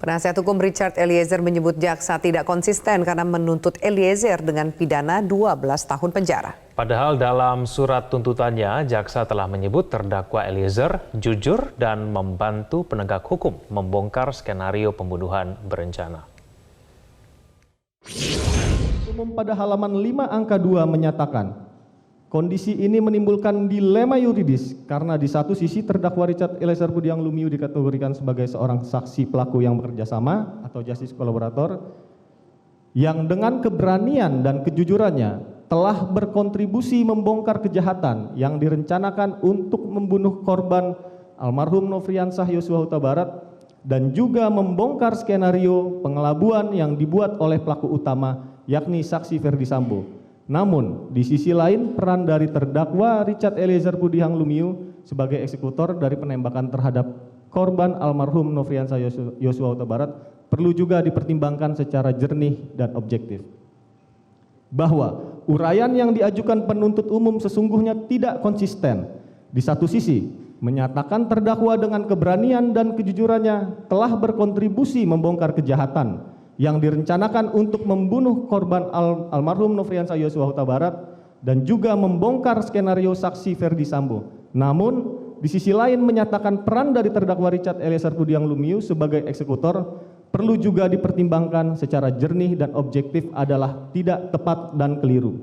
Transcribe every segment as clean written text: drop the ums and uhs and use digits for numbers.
Penasihat hukum Richard Eliezer menyebut jaksa tidak konsisten karena menuntut Eliezer dengan pidana 12 tahun penjara. Padahal dalam surat tuntutannya, jaksa telah menyebut terdakwa Eliezer jujur dan membantu penegak hukum membongkar skenario pembunuhan berencana. Umum pada halaman 5 angka 2 menyatakan, kondisi ini menimbulkan dilema yuridis karena di satu sisi terdakwa Richard Eliezer Budiang Lumiu dikategorikan sebagai seorang saksi pelaku yang bekerja sama atau justice kolaborator yang dengan keberanian dan kejujurannya telah berkontribusi membongkar kejahatan yang direncanakan untuk membunuh korban almarhum Nofriansah Yosua Huta Barat dan juga membongkar skenario pengelabuan yang dibuat oleh pelaku utama yakni saksi Ferdi Sambo. Namun, di sisi lain peran dari terdakwa Richard Eliezer Budiang Lumiu sebagai eksekutor dari penembakan terhadap korban almarhum Nofriansah Yosua Huta Barat perlu juga dipertimbangkan secara jernih dan objektif. Bahwa uraian yang diajukan penuntut umum sesungguhnya tidak konsisten. Di satu sisi, menyatakan terdakwa dengan keberanian dan kejujurannya telah berkontribusi membongkar kejahatan yang direncanakan untuk membunuh korban almarhum Nofriansah Yosua Huta Barat dan juga membongkar skenario saksi Ferdi Sambo. Namun, di sisi lain menyatakan peran dari terdakwa Richard Eliezer Budiang Lumiu sebagai eksekutor perlu juga dipertimbangkan secara jernih dan objektif adalah tidak tepat dan keliru.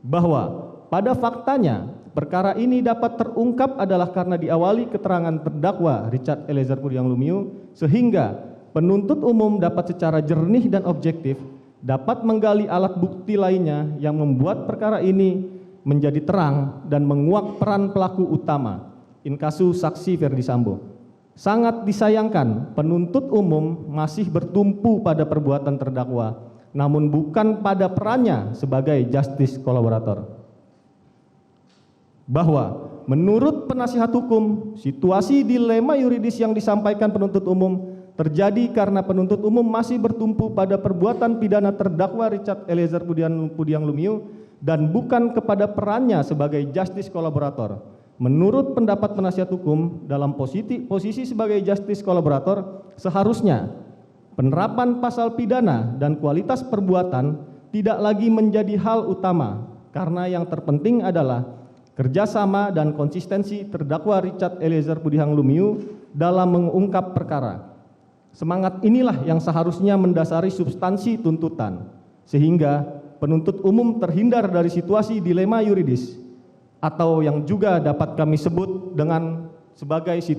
Bahwa pada faktanya perkara ini dapat terungkap adalah karena diawali keterangan terdakwa Richard Eliezer Budiang Lumiu sehingga penuntut umum dapat secara jernih dan objektif dapat menggali alat bukti lainnya yang membuat perkara ini menjadi terang dan menguak peran pelaku utama, inkasu saksi Ferdi Sambo. Sangat disayangkan penuntut umum masih bertumpu pada perbuatan terdakwa, namun bukan pada perannya sebagai justice kolaborator. Bahwa menurut penasihat hukum, situasi dilema yuridis yang disampaikan penuntut umum terjadi karena penuntut umum masih bertumpu pada perbuatan pidana terdakwa Richard Eliezer Budiang Lumiu dan bukan kepada perannya sebagai justice kolaborator. Menurut pendapat penasihat hukum, dalam posisi sebagai justice kolaborator, seharusnya penerapan pasal pidana dan kualitas perbuatan tidak lagi menjadi hal utama, karena yang terpenting adalah kerjasama dan konsistensi terdakwa Richard Eliezer Budiang Lumiu dalam mengungkap perkara. Semangat inilah yang seharusnya mendasari substansi tuntutan, sehingga penuntut umum terhindar dari situasi dilema yuridis, atau yang juga dapat kami sebut dengan sebagai situasi